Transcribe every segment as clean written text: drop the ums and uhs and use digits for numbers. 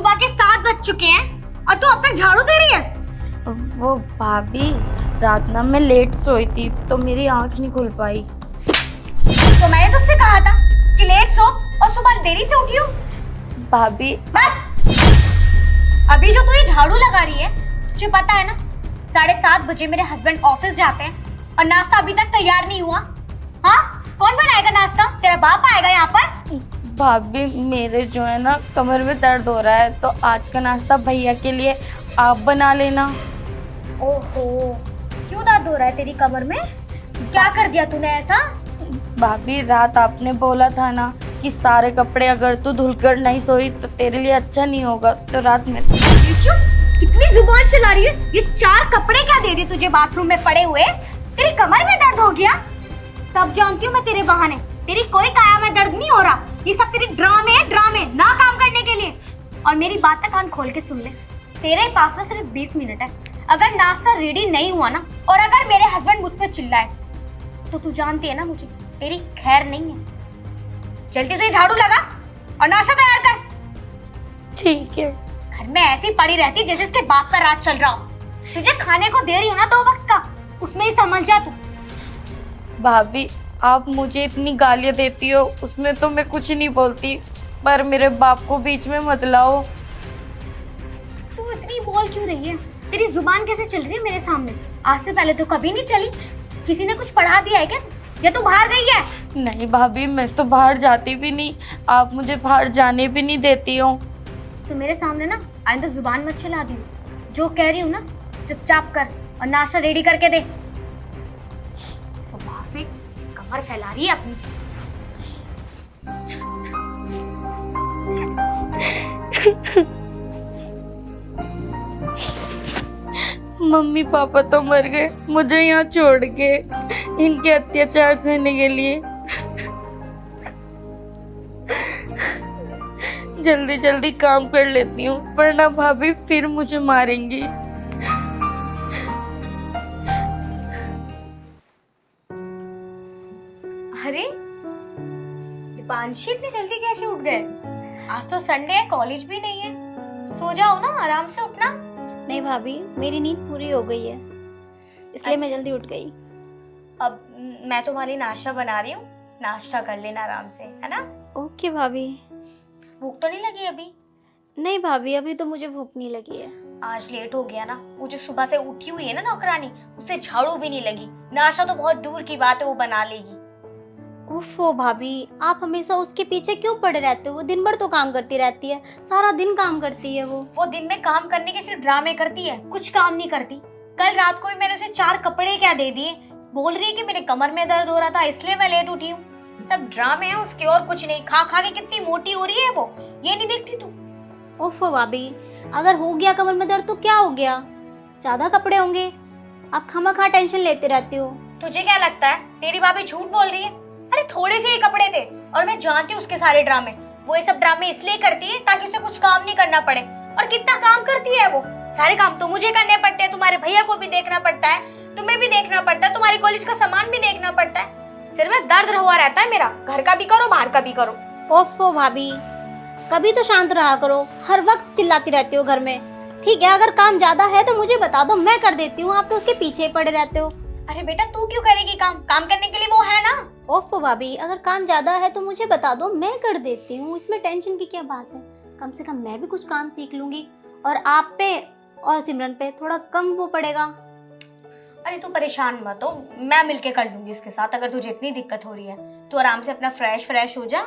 सुबह के 7 बज चुके हैं और तू अब तक झाड़ू दे रही है। वो भाभी, रात ना मैं लेट सोई थी तो मेरी आंख नहीं खुल पाई। तो मैंने तुझसे कहा था कि लेट सो और सुबह देरी से उठी हो। भाभी बस, अभी जो तू ये झाड़ू लगा रही है, तुझे पता है ना 7:30 बजे मेरे हस्बैंड ऑफिस जाते हैं और नाश्ता अभी तक तैयार नहीं हुआ। हाँ, कौन बनाएगा नाश्ता? तेरा बाप आएगा यहाँ पर। भाभी मेरे जो है ना कमर में दर्द हो रहा है, तो आज का नाश्ता भैया के लिए आप बना लेना। ओहो, क्यों दर्द हो रहा है तेरी कमर में? क्या कर दिया तूने ऐसा? भाभी रात आपने बोला था ना कि सारे कपड़े अगर तू धुलकर नहीं सोई तो तेरे लिए अच्छा नहीं होगा, तो रात में कितनी जुबान चला रही है? ये 4 कपड़े क्या दे दिए तुझे बाथरूम में पड़े हुए? तेरी कमर में दर्द हो गया? सब जानती हूँ मैं तेरे बहाने, तेरी कोई काया में दर्द नहीं हो रहा। ये सब तेरी ड्रामे है, ड्रामे ना काम करने के लिए। और मेरी बात का कान खोल के सुन ले, तेरे पास ना सिर्फ 20 मिनट है। अगर नाश्ता रेडी नहीं हुआ ना और अगर मेरे हस्बैंड मुझ पे चिल्लाए तो तू जानती है ना मुझे तेरी खैर नहीं है। जल्दी से झाड़ू लगा और नाश्ता तैयार कर। ठीक है। घर में ऐसी पड़ी रहती जैसे इसके बाप का राज चल रहा हो। तुझे खाने को दे रही हूँ ना 2 वक्त का, उसमें ही समझ जा तू। भाभी आप मुझे इतनी गालियाँ देती हो, उसमें तो मैं कुछ नहीं बोलती, पर मेरे बाप को बीच में मत लाओ। तू इतनी बोल क्यों रही है? तेरी जुबान कैसे चल रही है मेरे सामने? आज से पहले तो कभी नहीं चली। किसी ने कुछ पढ़ा दिया है क्या, या तू बाहर गई है? नहीं भाभी, मैं तो बाहर जाती भी नहीं, आप मुझे बाहर जाने भी नहीं देती हो। तो मेरे सामने ना आइंदा जुबान मत चला दी। जो कह रही हूँ ना चुपचाप कर और नाश्ता रेडी करके दे। सुबह से कमर फैला रही है अपनी। मम्मी पापा तो मर गए, मुझे यहाँ छोड़ के इनके अत्याचार सहने के लिए। जल्दी जल्दी काम कर लेती हूँ, वरना भाभी फिर मुझे मारेंगी। अरे दीपांशी, इतनी जल्दी कैसे उठ गए? आज तो संडे है, कॉलेज भी नहीं है। सो जाओ ना, आराम से उठना। नहीं भाभी, मेरी नींद पूरी हो गई है, इसलिए मैं जल्दी उठ गई। अब मैं तुम्हारे लिए नाश्ता बना रही हूँ, नाश्ता कर लेना आराम से, है ना? ओके भाभी। भूख तो नहीं लगी अभी? नहीं भाभी, अभी तो मुझे भूख नहीं लगी है। आज लेट हो गया ना, मुझे सुबह से उठी हुई है ना नौकरानी, उससे झाड़ू भी नहीं लगी। नाश्ता तो बहुत दूर की बात है, वो बना लेगी। उफ़ो भाभी, आप हमेशा उसके पीछे क्यों पड़े रहते हो? वो दिन भर तो काम करती रहती है, सारा दिन काम करती है वो दिन में काम करने के सिर्फ ड्रामे करती है, कुछ काम नहीं करती। कल रात को भी मैंने उसे 4 कपड़े क्या दे दिए। बोल रही है कि मेरे कमर में दर्द हो रहा था इसलिए मैं लेट उठी हूँ। सब ड्रामे हैं उसके और कुछ नहीं। खा खा के कितनी मोटी हो रही है वो, ये नहीं देखती तू? उफ़ो भाभी, अगर हो गया कमर में दर्द तो क्या हो गया? ज्यादा कपड़े होंगे, आप खामखा टेंशन लेते रहते हो। तुझे क्या लगता है तेरी भाभी झूठ बोल रही है? अरे थोड़े से ही कपड़े थे और मैं जानती हूँ उसके सारे ड्रामे। वो ये सब ड्रामे इसलिए करती है ताकि उसे कुछ काम नहीं करना पड़े। और कितना काम करती है वो, सारे काम तो मुझे करने पड़ते हैं, तुम्हारे भैया को भी देखना पड़ता है, तुम्हें भी देखना पड़ता है, तुम्हारी कॉलेज का सामान भी देखना पड़ता है। सिर में दर्द हुआ रहता है मेरा, घर का भी करो बाहर का भी करो। ओफो भाभी, कभी तो शांत रहा करो, हर वक्त चिल्लाती रहती हो घर में। ठीक है, अगर काम ज्यादा है तो मुझे बता दो, मैं कर देती हूँ, आप तो उसके पीछे पड़े रहते हो। अरे बेटा, तू क्यों करेगी काम? काम करने के लिए वो है ना। ओफो भाभी, अगर काम ज्यादा है तो मुझे बता दो, मैं कर देती हूँ, इसमें टेंशन की क्या बात है? कम से कम मैं भी कुछ काम सीख लूंगी और आप पे और सिमरन पे थोड़ा कम वो पड़ेगा। अरे तू परेशान मत हो, मैं मिलके कर लूंगी इसके साथ। अगर तुझे इतनी दिक्कत हो रही है तो आराम से अपना फ्रेश हो जा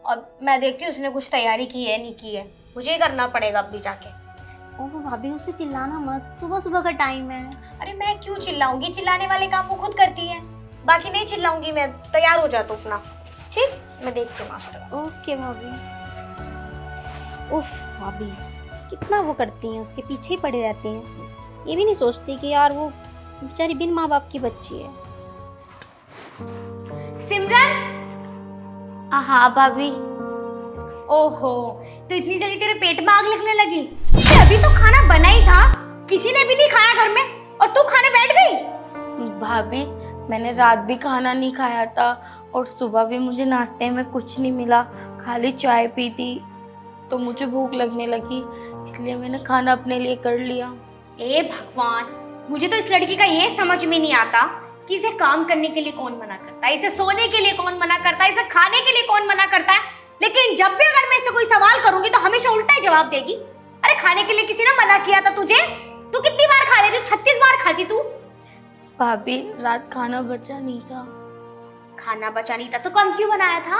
और मैं देखती हूँ उसने कुछ तैयारी की है नहीं की है। मुझे ही करना पड़ेगा अब भी जाके। ओहो भाभी, उस पे चिल्लाना मत, सुबह सुबह का टाइम है। अरे मैं क्यों चिल्लाऊंगी? चिल्लाने वाले काम वो खुद करती है, बाकी नहीं चिल्लाऊंगी मैं। तैयार हो जा तू अपना, ठीक? मैं देखती हूँ नाश्ता। ओके भाभी। उफ भाभी, कितना वो करती हैं, उसके पीछे ही पड़े रहते हैं। ये भी नहीं सोचती कि यार वो बेचारी बिन माँ बाप की बच्ची है। सिमरन। हाँ भाभी। ओहो, तो इतनी जल्दी तेरे पेट में आग लगने लगी? अभी तो खाना बना ही था, किसी ने भी नहीं खाया घर में और तू खाने बैठ गई? भाभी मैंने रात भी खाना नहीं खाया था और सुबह भी मुझे नाश्ते में कुछ नहीं मिला, खाली चाय पी थी, तो मुझे भूख लगने लगी, इसलिए मैंने खाना अपने लिए कर लिया। ए भगवान, मुझे तो इस लड़की का ये समझ में नहीं आता कि इसे काम करने के लिए कौन मना करता है, इसे सोने के लिए कौन मना करता है, इसे खाने के लिए कौन मना करता है। लेकिन जब भी अगर मैं इससे कोई सवाल करूंगी तो हमेशा उल्टा ही जवाब देगी। अरे खाने के लिए किसी ने मना किया था तुझे? तू कितनी बार खा लेती? 36 बार खाती तू। भाभी रात खाना बचा नहीं था। खाना बचा नहीं था तो कम क्यों बनाया था?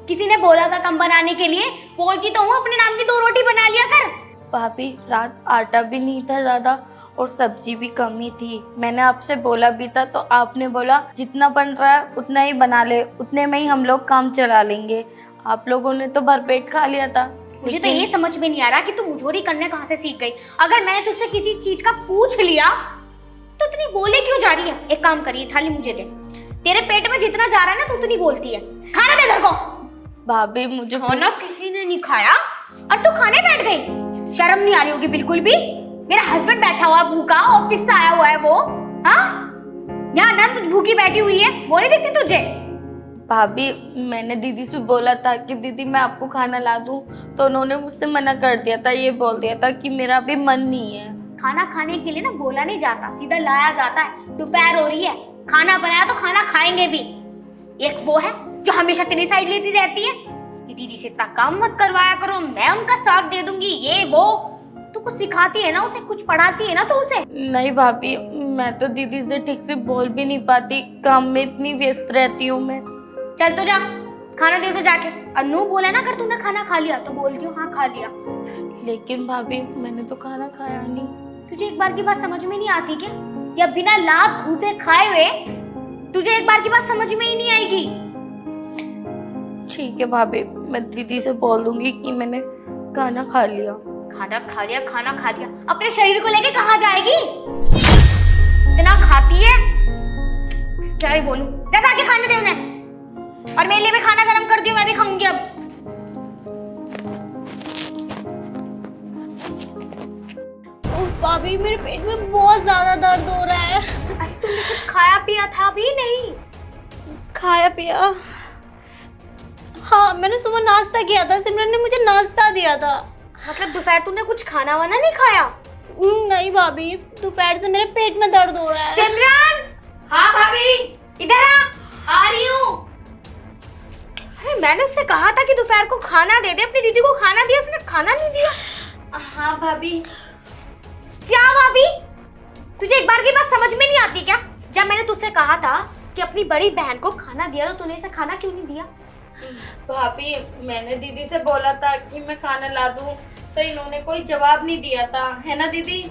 किसी ने बोला था कम बनाने के लिए? बोलती तो हूँ अपने नाम की 2 रोटी बना लिया कर। भाभी रात आटा भी नहीं था ज्यादा और सब्जी भी कम ही थी। मैंने आपसे बोला भी था तो आपने बोला जितना बन रहा है उतना ही बना ले, उतने में ही हम लोग काम चला लेंगे। आप लोगों ने तो भरपेट खा लिया था। मुझे तो ये समझ में नहीं आ रहा कि तू मुझोरी करने कहाँ से सीख गई। अगर मैंने तुझसे किसी चीज का पूछ लिया तो इतनी बोले क्यों जा रही है? एक काम करिए, थाली मुझे दे। तेरे पेट में जितना जा रहा है ना तू उतनी बोलती है। खाना दे इधर को। भाभी मुझे खाना किसी ने नहीं खाया और तू खाने बैठ गई। शर्म नहीं आ रही होगी बिल्कुल भी? मेरा हस्बैंड बैठा हुआ भूखा, ऑफिस से आया हुआ है वो। हाँ, यहाँ नंद भूखी बैठी हुई है, वो नहीं दिखती तुझे? भाभी मैंने दीदी से बोला था कि दीदी मैं आपको खाना ला दूं, तो उन्होंने मुझसे मना कर दिया था। ये बोल दिया था कि मेरा अभी मन नहीं है। खाना खाने के लिए ना बोला नहीं जाता, सीधा लाया जाता है। दोपहर हो रही है, खाना बनाया तो खाना खाएंगे भी। एक वो है जो हमेशा तेरी साइड लेती रहती है कि दीदी से इतना काम मत करवाया करो, मैं उनका साथ दे दूंगी, ये वो। तू कुछ सिखाती है ना उसे, कुछ पढ़ाती है ना तो उसे। नहीं भाभी, मैं तो दीदी से ठीक से बोल भी नहीं पाती, काम में इतनी व्यस्त रहती हूँ मैं। चल तो जा, खाना दे उसे जाके। अनु बोला ना अगर तूने खाना खा लिया तो बोल क्यों हाँ खा लिया। लेकिन भाभी मैंने तो खाना खाया नहीं। तुझे एक बार की बात समझ में नहीं आती क्या? या बिना लाभ घूसे खाए हुए तुझे एक बार की बात समझ में ही नहीं आएगी? ठीक है भाभी, मैं दीदी से बोल दूंगी कि मैंने खाना खा लिया। खाना खा लिया, खाना खा लिया, अपने शरीर को लेके कहाँ जाएगी? इतना खाती है, क्या ही बोलूं। जा जाके खाने दे उन्हें, और मेरे लिए भी खाना गरम कर दियो, मैं भी खाऊंगी अब। भाभी मेरे पेट में बहुत ज्यादा दर्द हो रहा है। अरे तुमने कुछ खाया पिया था भी नहीं? खाया पिया? हाँ, मैंने सुबह नाश्ता किया था, सिमरन ने मुझे नाश्ता दिया था। मतलब दोपहर तूने कुछ खाना वाना नहीं खाया? नहीं भाभी, दोपहर से मेरे पेट में दर्द हो रहा है। सिमरन! हाँ भाभी, इधर आ रही हूँ। अरे मैंने उससे कहा था कि दोपहर को खाना दे दे, अपनी दीदी को खाना दिया, उसने खाना नहीं दिया। हाँ भाभी। क्या भाभी? तुझे एक बार की बात समझ में नहीं आती क्या? जब मैंने तुझसे कहा था कि अपनी बड़ी बहन को खाना दिया तो तूने इसे खाना क्यों नहीं दिया? भाभी मैंने दीदी से बोला था कि मैं खाना ला दूं, तो इन्होंने कोई जवाब नहीं दिया था, है ना दीदी?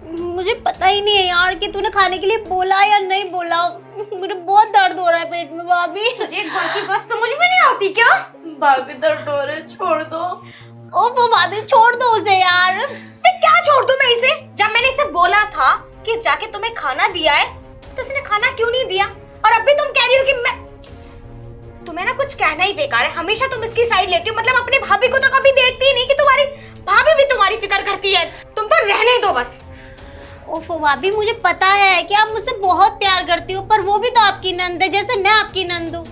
मुझे पता ही नहीं है यार कि तूने खाने के लिए बोला या नहीं बोला। मुझे बहुत दर्द हो रहा है पेट में भाभी। तुझे एक बार की बात समझ में नहीं आती क्या? भाभी दर्द हो रहा है, छोड़ दो। ओफो भाभी, छोड़ दो उसे यार। क्या छोड़ दूं मैं इसे? जब मैंने इसे बोला था कि जाके तुम्हें खाना दिया है तो इसने खाना क्यों नहीं दिया? और अब भी तुम कह रही हो कि मैं... तुम्हें ना कुछ कहना ही बेकार है, हमेशा तुम इसकी साइड लेती हो। मतलब अपनी भाभी को तो कभी देखती ही नहीं कि तुम्हारी भाभी भी तुम्हारी फिक्र करती है। तुम तो रहने दो बस। ओफो भाभी, मुझे पता है कि आप मुझसे बहुत प्यार करती हो, पर वो भी तो आपकी नंद है जैसे मैं आपकी नंद हूँ।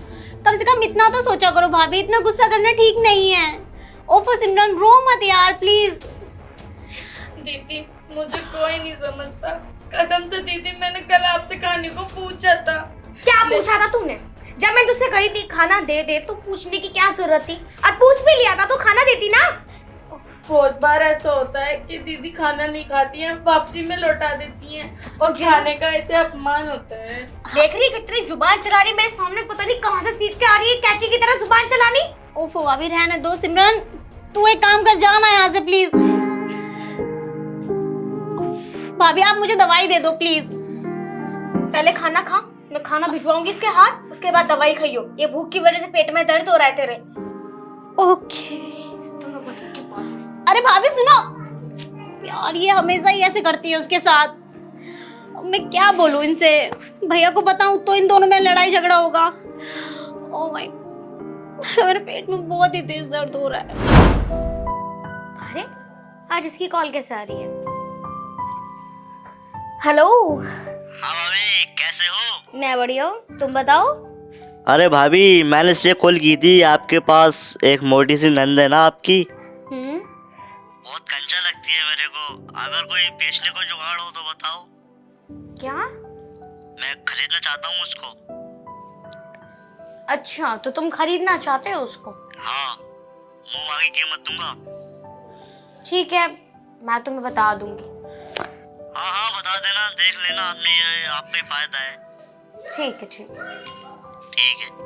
कम से कम इतना तो सोचा करो भाभी, इतना गुस्सा करना ठीक नहीं है। ओफो सिमरन, रो मत यार प्लीज। दीदी मुझे कोई नहीं समझता, कसम से दीदी, मैंने कल आपसे खाने को पूछा था। क्या पूछा था तूने? जब मैं तुझसे कही थी खाना दे दे तो पूछने की क्या जरूरत थी? और पूछ भी लिया था तो खाना देती ना। बहुत बार ऐसा होता है कि दीदी खाना नहीं खाती हैं, वापसी में लौटा देती हैं और खाने का ऐसे अपमान होता है। देख रही कितनी जुबान चला रही मेरे सामने, पता नहीं कहां से सीख के आ रही है कैची की तरह जुबान चलानी। ओफो भाभी, रहने दो। सिमरन तू एक काम कर, जाना यहाँ से प्लीज। भाभी आप मुझे दवाई दे दो प्लीज। पहले खाना खा, मैं खाना भिजवाऊंगी इसके हाथ, उसके बाद दवाई खाइयो। ये भूख की वजह से पेट में दर्द हो रहा है तेरे। ओके। अरे भाभी सुनो यार, ये हमेशा ही ऐसे करती है उसके साथ। मैं क्या बोलूं इनसे? भैया को बताऊं तो इन दोनों में लड़ाई झगड़ा होगा। ओह माय, मेरे पेट में बहुत ही तेज दर्द हो रहा है। अरे आज इसकी कॉल कैसे आ रही है? हेलो। हाँ भाभी, कैसे हो? मैं बढ़िया हूँ, तुम बताओ। अरे भाभी, मैंने इसलिए कॉल की थी, आपके पास एक मोटी सी नंद है ना आपकी, बहुत कंचा लगती है मेरे को। अगर कोई बेचने को जुगाड़ हो तो बताओ। क्या? मैं खरीदना चाहता हूँ उसको। अच्छा, तो तुम खरीदना चाहते हो उसको? हाँ, मुंह मांगी कीमत दूंगा। ठीक है, मैं तुम्हें बता दूंगी। हाँ हाँ, बता देना, देख लेना, आपने ये आप पे फायदा है। ठीक है, ठीक है। ठीक है।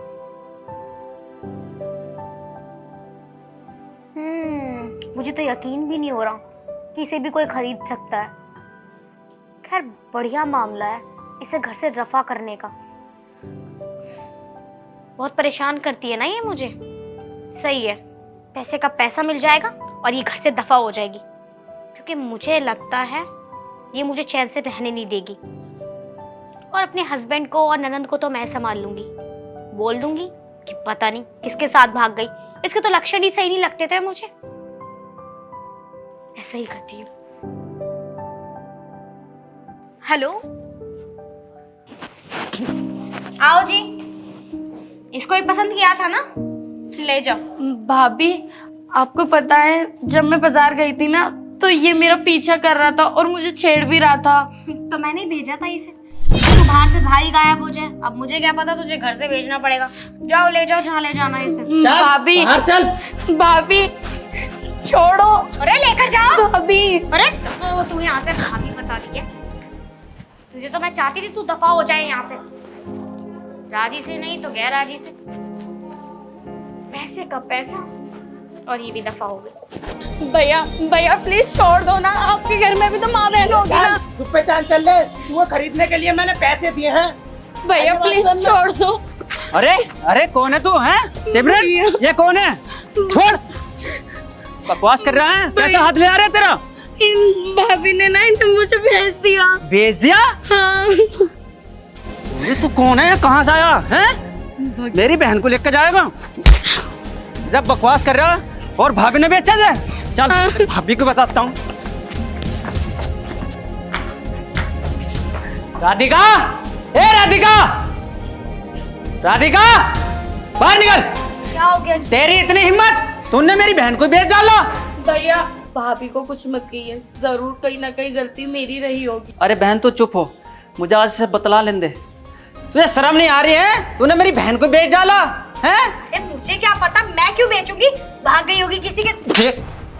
मुझे तो यकीन भी नहीं हो रहा कि इसे भी कोई खरीद सकता है। खैर, बढ़िया मामला है इसे घर से रफा करने का। बहुत परेशान करती है ना ये मुझे। सही है, पैसे का पैसा मिल जाएगा और ये घर से दफा हो जाएगी, क्योंकि मुझे लगता है ये मुझे चैन से रहने नहीं देगी। और अपने हस्बैंड को और ननंद को तो मैं संभाल लूंगी। बोल दूंगी कि पता नहीं किसके साथ भाग गई, इसके तो लक्षण ही सही नहीं लगते थे मुझे। ऐसा ही करती हूँ। हेलो, आओ जी। इसको ही पसंद किया था ना, ले जाओ। भाभी, आपको पता है जब मैं बाजार गई थी ना तो ये मेरा पीछा कर रहा था और मुझे छेड़ भी रहा था। तो मैंने ही भेजा था इसे। तू बाहर से भाई गायब हो जाए, अब मुझे क्या पता, तुझे घर से भेजना पड़ेगा। जाओ, ले जाओ जहाँ ले जाना है इसे। भाभी, बाहर चल। भाभी छोड़ो। अरे लेकर जाओ। भाभी, अरे तो तू यहाँ से भाभी बता दी क्या? तुझे तो मैं चाहती थी तू दफा हो जाए यहाँ से, राजी से नहीं तो गैर राजी से। पैसे का पैसा और ये भी दफा हो गई। भैया भैया प्लीज छोड़ दो ना, आपके घर में भी तो माँ बहन होगी ना। चुप पे चल ले, तू वो खरीदने के लिए मैंने पैसे दिए हैं। भैया प्लीज छोड़ दो। अरे अरे कौन है तू? हैं सिमरन, ये कौन है? छोड़, बकवास कर रहा है। कैसा हाथ ले आ रहा है तेरा? इन भाभी ने ना इन्हें मुझे भेज दिया। भेज दिया? हाँ। ये तू कौन है? कहाँ से आया है? मेरी बहन को लेकर जाएगा? जब बकवास कर रहा है और भाभी ने बेचा जाए। चल भाभी को बताता हूँ। राधिका, ए राधिका, राधिका बाहर निकल। क्या हो गया? तेरी इतनी हिम्मत, तूने मेरी बहन को बेच डाला। भैया भाभी को कुछ मत कहिए, जरूर कहीं ना कहीं गलती मेरी रही होगी। अरे बहन तू चुप हो, मुझे आज से बतला लेने दे। तुझे शर्म नहीं आ रही है? तूने मेरी बहन को बेच डाला है? अरे मुझे क्या पता, मैं क्यों बेचूंगी? भाग गई होगी किसी के।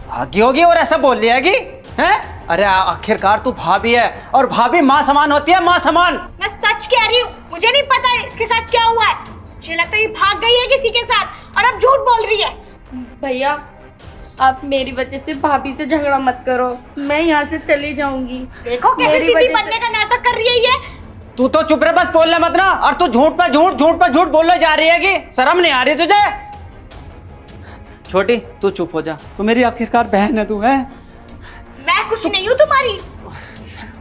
भागी होगी और ऐसा बोल लिया कि है? अरे आखिरकार तू भाभी है और भाभी माँ समान होती है, माँ समान। मैं सच कह रही हूँ, मुझे नहीं पता है इसके साथ क्या हुआ है। मुझे लगता है ये भाग गई है किसी के साथ और अब झूठ बोल रही है। भैया आप मेरी वजह से भाभी से झगड़ा मत करो, मैं यहाँ से चली जाऊंगी। देखो कैसे मेरी सीधी वजह बनने का नाटक कर रही है ये। तू तो चुप रहे, बस बोलने मत ना। और तू झूठ पे झूठ, झूठ पे झूठ बोलने जा रही है कि शर्म नहीं आ रही तुझे? छोटी तू चुप हो जा, तू मेरी आखिरकार बहन है। तू है, मैं कुछ नहीं हूँ तुम्हारी।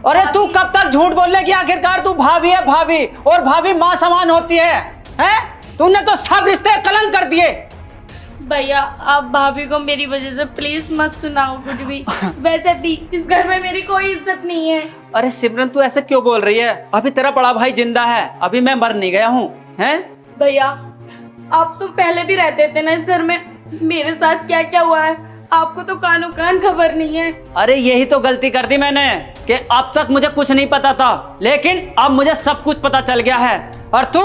अरे तू कब तक झूठ बोल लेगी? आखिरकार तू भाभी है, भाभी, और भाभी माँ समान होती है। हैं? तूने तो सब रिश्ते कलंक कर दिए। भैया आप भाभी को मेरी वजह से प्लीज मत सुनाओ कुछ भी। वैसे भी इस घर में मेरी कोई इज्जत नहीं है। अरे सिमरन तू ऐसे क्यों बोल रही है? अभी तेरा बड़ा भाई जिंदा है, अभी मैं मर नहीं गया हूँ। हैं? भैया आप तो पहले भी रहते थे ना इस घर में, मेरे साथ क्या क्या हुआ है आपको तो कानो कान खबर नहीं है। अरे यही तो गलती कर दी मैंने कि अब तक मुझे कुछ नहीं पता था, लेकिन अब मुझे सब कुछ पता चल गया है। और तू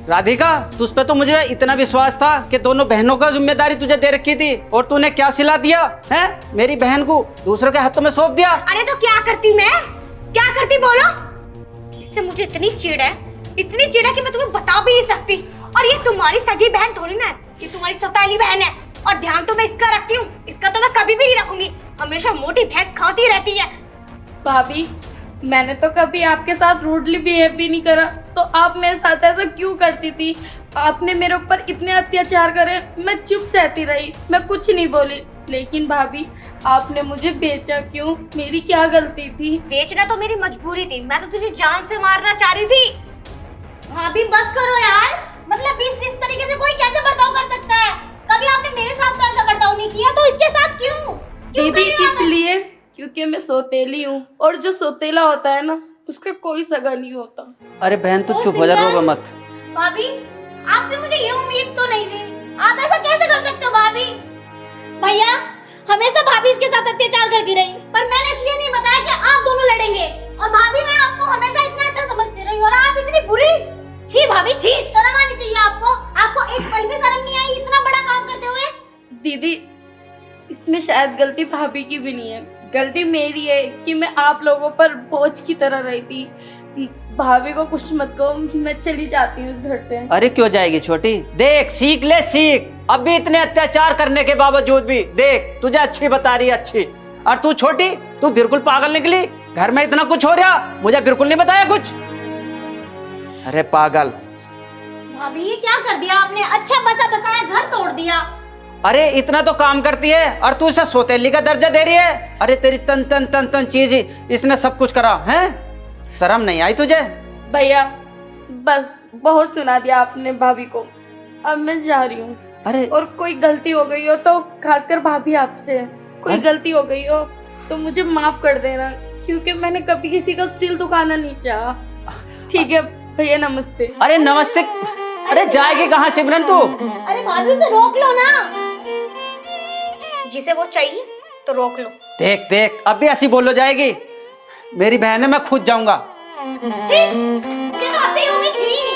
राधिका, तुझ पे तो मुझे इतना विश्वास था कि दोनों बहनों का जिम्मेदारी तुझे दे रखी थी, और तूने क्या सिला दिया है? मेरी बहन को दूसरों के हाथों में सौंप दिया। अरे तो क्या करती मैं, क्या करती बोलो? इससे मुझे इतनी चिढ़ है, इतनी चिढ़ है कि मैं तुम्हें बता भी नहीं सकती। और ये तुम्हारी सगी बहन थोड़ी ना है, ये तुम्हारी सौतेली बहन है। और ध्यान तो मैं इसका रखती हूँ, इसका तो मैं कभी भी नहीं रखूंगी। हमेशा मोटी भैंस खाती रहती है। भाभी मैंने तो कभी आपके साथ रूडली बिहेव भी नहीं करा, तो आप मेरे साथ ऐसा क्यों करती थी? आपने मेरे ऊपर इतने अत्याचार करे, मैं चुप सहती रही, मैं कुछ नहीं बोली। लेकिन भाभी आपने मुझे बेचा क्यों? मेरी क्या गलती थी? बेचना तो मेरी मजबूरी थी, मैं तो तुझे जान से मारना चाह रही थी। भाभी बस करो यार, मतलब इस तरीके से कोई कैसे बर्ताव कर सकता है? कभी आपने मेरे साथ तो ऐसा बर्ताव नहीं किया, तो इसके साथ क्यों दीदी इसलिए क्योंकि मैं सौतेली हूँ, और जो सौतेला होता है ना उसका कोई सगा नहीं होता। अरे बहन तू चुप हो जा, रो मत। भाभी आपसे मुझे ये उम्मीद तो नहीं थी, आप ऐसा कैसे कर सकते हो भाभी? भैया हमेशा भाभी इसके साथ अत्याचार करती रही, पर मैंने इसलिए नहीं बताया कि आप दोनों लड़ेंगे। और भाभी मैं आपको हमेशा इतना अच्छा समझती रही और आप इतनी बुरी। छी भाभी छी, शर्म आनी चाहिए आपको। आपको एक पल भी शर्म नहीं आई इतना बड़ा काम करते हुए? दीदी इसमें शायद गलती भाभी की भी नहीं है, गलती मेरी है कि मैं आप लोगों पर बोझ की तरह रही थी। भाभी को कुछ मत कहो, मैं चली जाती हूँ इस घर से। अरे क्यों जाएगी छोटी, देख सीख ले सीख। अब भी इतने अत्याचार करने के बावजूद भी देख तुझे अच्छी बता रही है, अच्छी। और तू छोटी, तू बिल्कुल पागल निकली। घर में इतना कुछ हो रहा, मुझे बिल्कुल नहीं बताया कुछ। अरे पागल। भाभी ये क्या कर दिया आपने? अच्छा बसा बसाया घर तोड़ दिया। अरे इतना तो काम करती है और तू इसे सौतेली का दर्जा दे रही है। अरे तेरी तन तन तन तन चीज ही इसने सब कुछ करा है। शर्म नहीं आई तुझे? भैया बस बहुत सुना दिया आपने भाभी को, अब मैं जा रही हूँ। अरे और कोई गलती हो गई हो तो खासकर भाभी आपसे कोई अरे? गलती हो गई हो तो मुझे माफ कर देना, क्योंकि मैंने कभी किसी का दिल दुखाना नहीं चाहा। ठीक है भैया, नमस्ते। अरे नमस्ते। अरे जाएगी कहाँ सिमरन तू? अरे भाभी उसे रोक लो ना। जिसे वो चाहिए तो रोक लो। देख देख अब भी ऐसी बोलो जाएगी। मेरी बहन है, मैं खुद जाऊंगा। छी, मुझे तो आपसे ये उम्मीद थी ही नहीं।